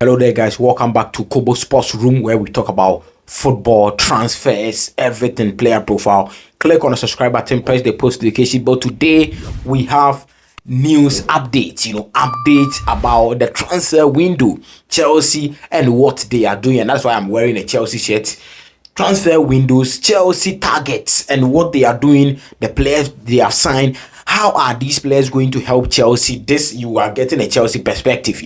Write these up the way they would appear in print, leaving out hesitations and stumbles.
Hello there guys, welcome back to Kobo Sports Room, where we talk about football, transfers, everything, player profile. Click on the subscribe button, press the post notification bell. Today we have news updates, updates about the transfer window, Chelsea, and what they are doing. And that's why I'm wearing a Chelsea shirt. Transfer windows, Chelsea targets, and what they are doing, the players they have signed. How are these players going to help Chelsea? This, you are getting a Chelsea perspective,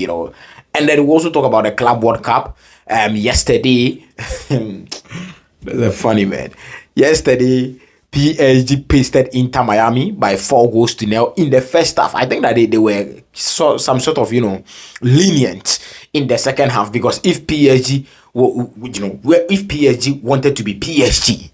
And then we also talk about the Club World Cup. Yesterday, that's funny, man. Yesterday, PSG pasted Inter Miami by 4-0 in the first half. I think that they were some sort of, lenient in the second half, because if PSG, if PSG wanted to be PSG,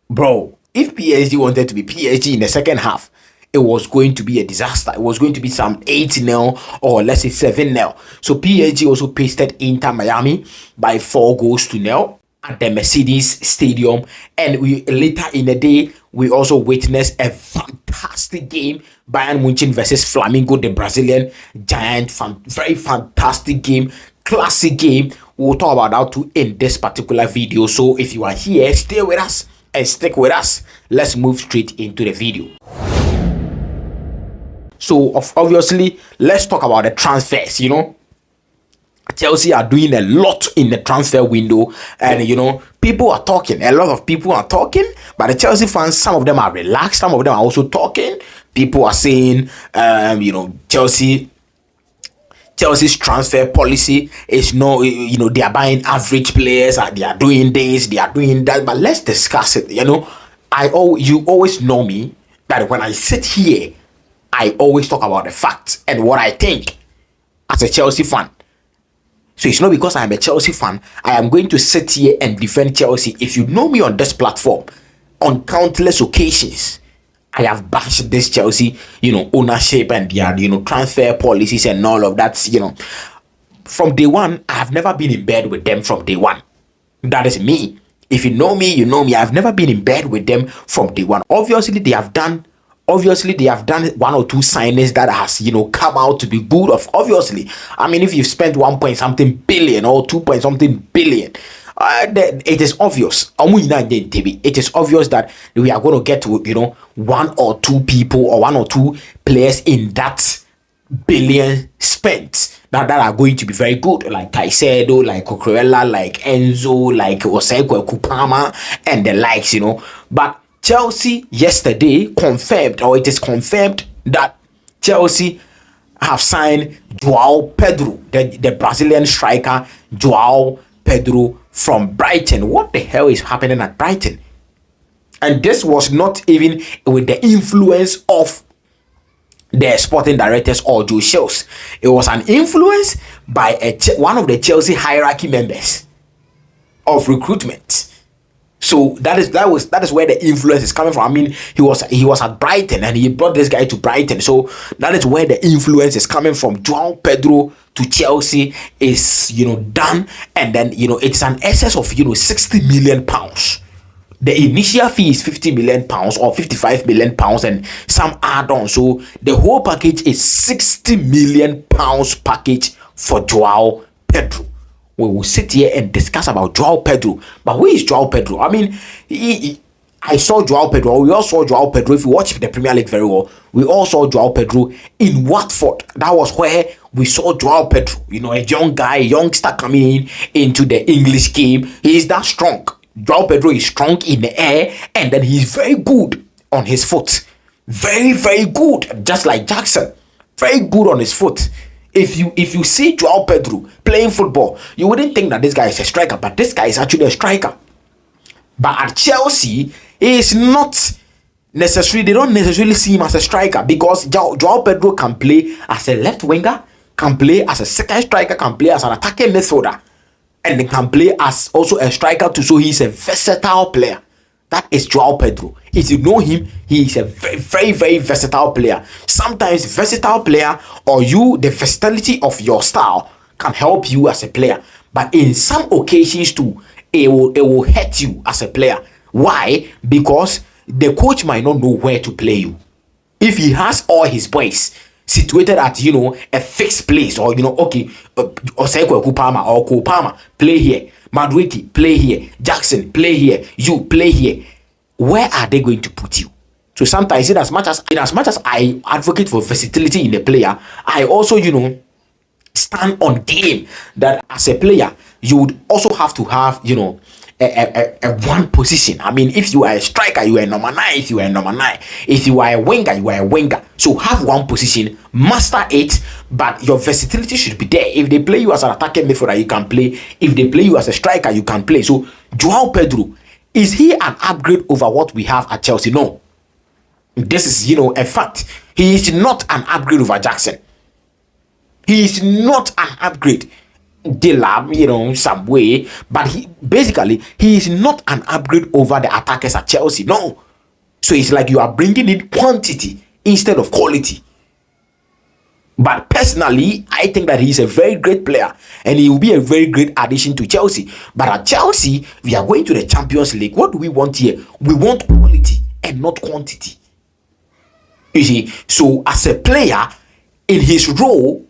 bro, if PSG wanted to be PSG in the second half, it was going to be a disaster. It was going to be some 8-0 or let's say 7-0. So PSG also pasted Inter Miami by 4-0 at the Mercedes Stadium. And we later in the day, we also witnessed a fantastic game. Bayern Munich versus Flamengo, the Brazilian giant. Very fantastic game. Classic game. We'll talk about that too in this particular video. So if you are here, stay with us and stick with us. Let's move straight into the video. So obviously, let's talk about the transfers. Chelsea are doing a lot in the transfer window, and people are talking. A lot of people are talking, but the Chelsea fans, some of them are relaxed, some of them are also talking. People are saying, Chelsea's transfer policy is no, they are buying average players, they are doing this, they are doing that. But let's discuss it. You always know me that when I sit here, I always talk about the facts and what I think as a Chelsea fan. So it's not because I am a Chelsea fan, I am going to sit here and defend Chelsea. If you know me on this platform, on countless occasions, I have bashed this Chelsea, ownership and their, transfer policies and all of that, From day one, I have never been in bed with them from day one. That is me. If you know me, you know me. I've never been in bed with them from day one. Obviously, they have done one or two signings that has come out to be good. Obviously, I mean, if you've spent 1 point something billion or 2 point something billion, it is obvious. It is obvious that we are going to get to one or two people or one or two players in that billion spent that are going to be very good, like Caicedo, like Cucurella, like Enzo, like Oseko Kupama, and the likes. But Chelsea yesterday confirmed, or it is confirmed, that Chelsea have signed Joao Pedro, the Brazilian striker, Joao Pedro from Brighton. What the hell is happening at Brighton? And this was not even with the influence of the sporting directors or Joe Schultz. It was an influence by one of the Chelsea hierarchy members of recruitment. So that is where the influence is coming from. I mean, he was at Brighton and he brought this guy to Brighton. So that is where the influence is coming from. Joao Pedro to Chelsea is done, and then it's an excess of 60 million pounds. The initial fee is 50 million pounds or 55 million pounds and some add-on. So the whole package is 60 million pounds package for Joao Pedro. We will sit here and discuss about Joao Pedro. But who is Joao Pedro? I mean, I saw Joao Pedro. We all saw Joao Pedro. If you watch the Premier League very well, we all saw Joao Pedro in Watford. That was where we saw Joao Pedro. A young guy, youngster coming into the English game. He is that strong. Joao Pedro is strong in the air, and then he's very good on his foot. Very, very good. Just like Jackson. Very good on his foot. If you see Joao Pedro playing football, you wouldn't think that this guy is a striker, but this guy is actually a striker. But at Chelsea, he is not necessarily, they don't necessarily see him as a striker, because Joao Pedro can play as a left winger, can play as a second striker, can play as an attacking midfielder, and they can play as also a striker too. So he's a versatile player. That is Joao Pedro. If you know him, he is a very, very, very versatile player. Sometimes versatile player, or the versatility of your style can help you as a player. But in some occasions too, it will hurt you as a player. Why? Because the coach might not know where to play you. If he has all his boys, situated at, you know, a fixed place, or, you know, okay, Oseko Kupama or Kopama, play here. Madwiti, play here. Jackson, play here. You play here. Where are they going to put you? So sometimes, in as much as I advocate for versatility in the player, I also, you know, stand on game that as a player you would also have to have, you know, a one position. I mean, if you are a striker, you are a number 9. If you are a number 9, if you are a winger, you are a winger. So have one position, master it, but your versatility should be there. If they play you as an attacking midfielder, you can play. If they play you as a striker, you can play. So Joao Pedro, is he an upgrade over what we have at Chelsea? No. This is, you know, a fact. He is not an upgrade over Jackson. He is not an upgrade. Delap, you know, some way, but he is not an upgrade over the attackers at Chelsea. No. So it's like you are bringing in quantity instead of quality. But personally, I think that he's a very great player and he will be a very great addition to Chelsea. But at Chelsea, we are going to the Champions League. What do we want here? We want quality and not quantity. You see, so as a player, in his role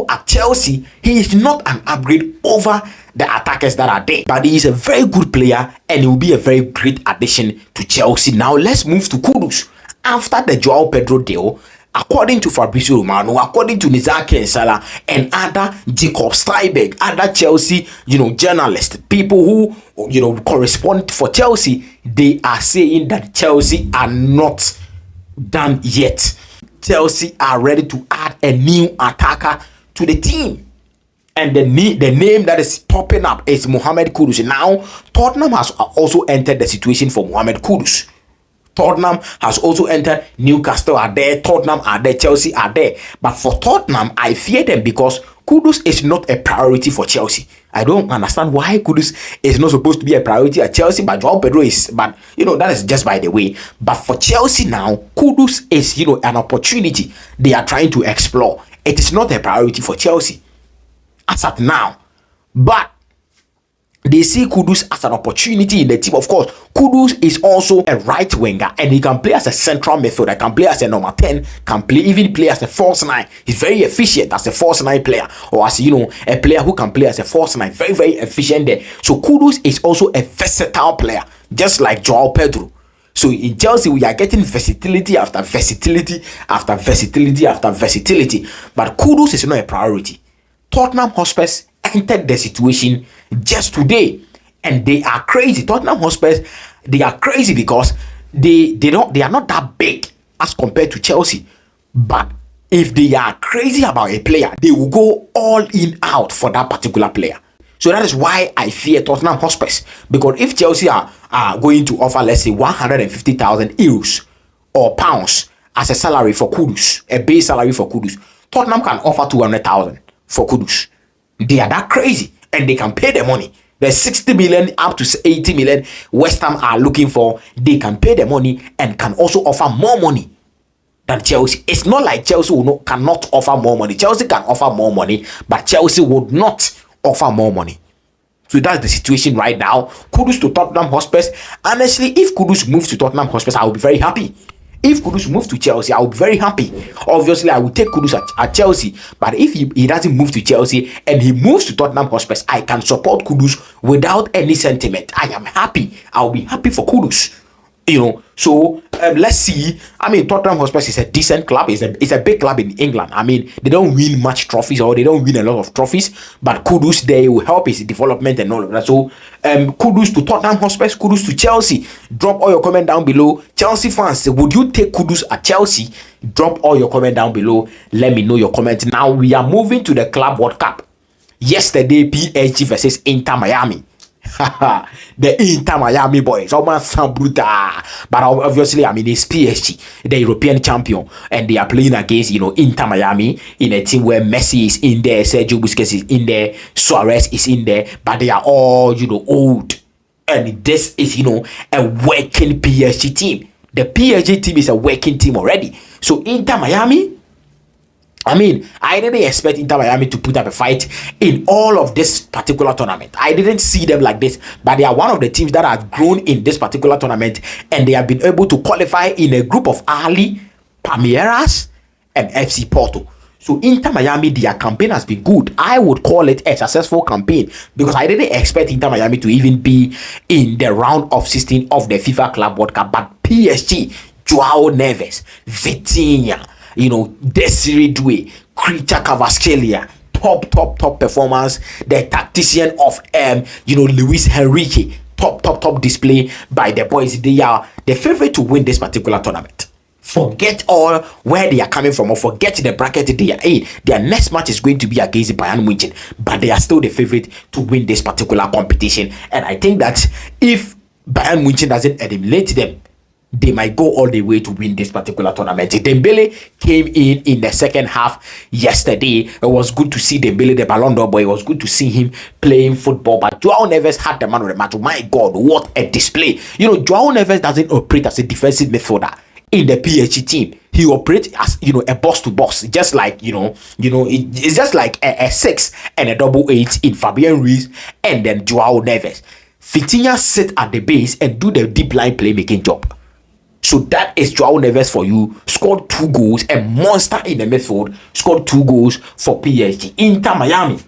at Chelsea, he is not an upgrade over the attackers that are there. But he is a very good player and he will be a very great addition to Chelsea. Now let's move to KUDUS. After the Joao Pedro deal, according to Fabrizio Romano, according to Nizaki Nsala and other Jacob Steinberg, other Chelsea, you know, journalists, people who, you know, correspond for Chelsea, they are saying that Chelsea are not done yet. Chelsea are ready to add a new attacker to the team. And the name that is popping up is Mohamed Kudus. Now, Tottenham has also entered the situation for Mohamed Kudus. Tottenham has also entered. Newcastle are there. Tottenham are there. Chelsea are there. But for Tottenham, I fear them because Kudus is not a priority for Chelsea. I don't understand why Kudus is not supposed to be a priority at Chelsea, but Joao Pedro is. But, you know, that is just by the way. But for Chelsea now, Kudus is, you know, an opportunity they are trying to explore. It is not a priority for Chelsea as at now. But they see Kudus as an opportunity in the team. Of course, Kudus is also a right winger and he can play as a central midfielder, can play as a number 10, can even play as a false 9. He's very efficient as a false 9 player, or as, you know, a player who can play as a false 9. Very, very efficient there. So Kudus is also a versatile player, just like Joao Pedro. So in Chelsea, we are getting versatility after versatility after versatility after versatility. But Kudus is not a priority. Tottenham Hotspurs entered the situation just today and they are crazy. Tottenham Hotspurs, they are crazy because they are not that big as compared to Chelsea. But if they are crazy about a player, they will go all in out for that particular player. So that is why I fear Tottenham Hotspurs, because if Chelsea are going to offer, let's say, 150,000 euros or pounds as a salary for Kudus, a base salary for Kudus, Tottenham can offer 200,000 for Kudus. They are that crazy and they can pay the money. The 60 million up to 80 million West Ham are looking for, they can pay the money and can also offer more money than Chelsea. It's not like Chelsea cannot offer more money. Chelsea can offer more money, but Chelsea would not offer more money. So that's the situation right now. Kudus to Tottenham Hotspurs. Honestly, if Kudus moves to Tottenham Hotspurs, I will be very happy. If Kudus moves to Chelsea, I will be very happy. Obviously, I will take Kudus at Chelsea. But if he doesn't move to Chelsea and he moves to Tottenham Hotspurs, I can support Kudus without any sentiment. I am happy. I will be happy for Kudus. You know, so let's see. I mean, Tottenham Hotspur is a decent club. It's a big club in England. I mean, they don't win much trophies or they don't win a lot of trophies, but Kudus there will help his development and all of that. So, Kudus to Tottenham Hotspur, Kudus to Chelsea. Drop all your comment down below. Chelsea fans, would you take Kudus at Chelsea? Drop all your comment down below. Let me know your comment. Now we are moving to the Club World Cup. Yesterday, PSG versus Inter Miami. The Inter Miami boys, almost brutal. But obviously, I mean, it's PSG, the European champion, and they are playing against, you know, Inter Miami in a team where Messi is in there, Sergio Busquets is in there, Suarez is in there, but they are all, you know, old. And this is, you know, a working PSG team. The PSG team is a working team already. So Inter Miami, I mean, I didn't expect Inter Miami to put up a fight in all of this particular tournament. I didn't see them like this, but they are one of the teams that have grown in this particular tournament, and they have been able to qualify in a group of Ali, Palmeiras, and FC Porto. So Inter Miami, their campaign has been good. I would call it a successful campaign because I didn't expect Inter Miami to even be in the round of 16 of the FIFA Club World Cup. But PSG, Joao Neves, Vitinha, Desiree Doué, Krita Kvaratskhelia, top performance. The tactician of Luis Henrique, top display by the boys. They are the favorite to win this particular tournament. Forget all where they are coming from, or forget the bracket they are in. Their next match is going to be against Bayern Munich, but they are still the favorite to win this particular competition. And I think that if Bayern Munich doesn't eliminate them, they might go all the way to win this particular tournament. Dembele came in the second half yesterday. It was good to see Dembele, the Ballon d'Or boy. It was good to see him playing football. But Joao Neves had the man of the match. My God, what a display! Joao Neves doesn't operate as a defensive midfielder. In the PSG team, he operates as a boss to boss, just like it's just like a 6 and a 8 in Fabian Ruiz and then Joao Neves. Vitinha sit at the base and do the deep line playmaking job. So that is Joao Neves for you. Scored 2 goals, a monster in the midfield. Scored 2 goals for PSG. Inter Miami.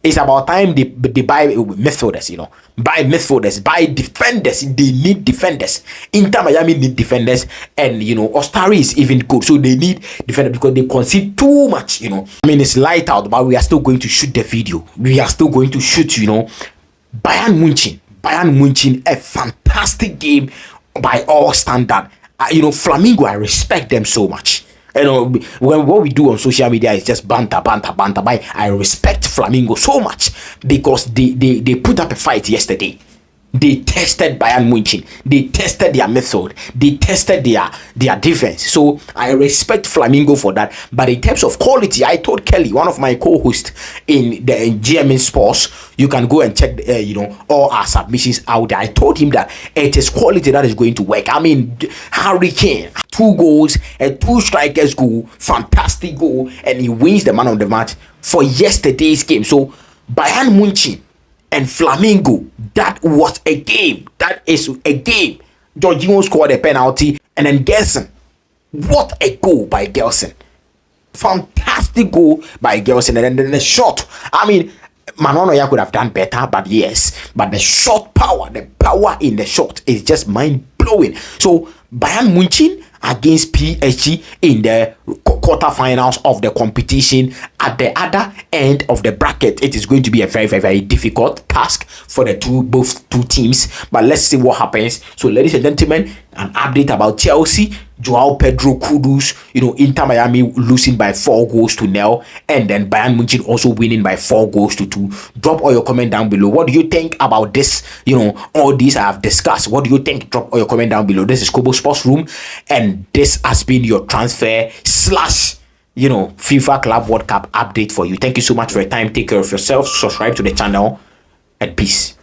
It's about time they buy midfielders, buy midfielders, buy defenders. They need defenders. Inter Miami need defenders, and Ostari is even good, so they need defenders because they concede too much. It's light out, but we are still going to shoot the video. We are still going to shoot. Bayern Munich, a fantastic game by all standard. Flamingo, I respect them so much. What we do on social media is just banter. But I respect Flamingo so much because they put up a fight yesterday. They tested Bayern Munich. They tested their method. They tested their defense. So I respect Flamingo for that. But in terms of quality, I told Kelly, one of my co-hosts in the GMN Sports, you can go and check all our submissions out there. I told him that it is quality that is going to work. Harry Kane, 2 goals, a 2 strikers goal, fantastic goal, and he wins the man of the match for yesterday's game. So Bayern Munich and Flamingo, that was a game. That is a game. Jorginho scored a penalty, and then Gelson. What a goal by Gelson. Fantastic goal by Gelson. And then the shot. Manonoya could have done better, but yes. But the shot power, the power in the shot is just mind-blowing. So, Bayern Munich against PSG in the quarterfinals of the competition. At the other end of the bracket, it is going to be a very, very, very difficult task for both two teams. But let's see what happens. So, ladies and gentlemen, an update about Chelsea. Joao Pedro KUDUS, Inter Miami losing by 4-0, and then Bayern Munich also winning by 4-2. Drop all your comment down below. What do you think about this? All these I have discussed. What do you think? Drop all your comment down below. This is Kobo Sports Room, and this has been your transfer / FIFA Club World Cup update for you. Thank you so much for your time. Take care of yourself. Subscribe to the channel, and peace.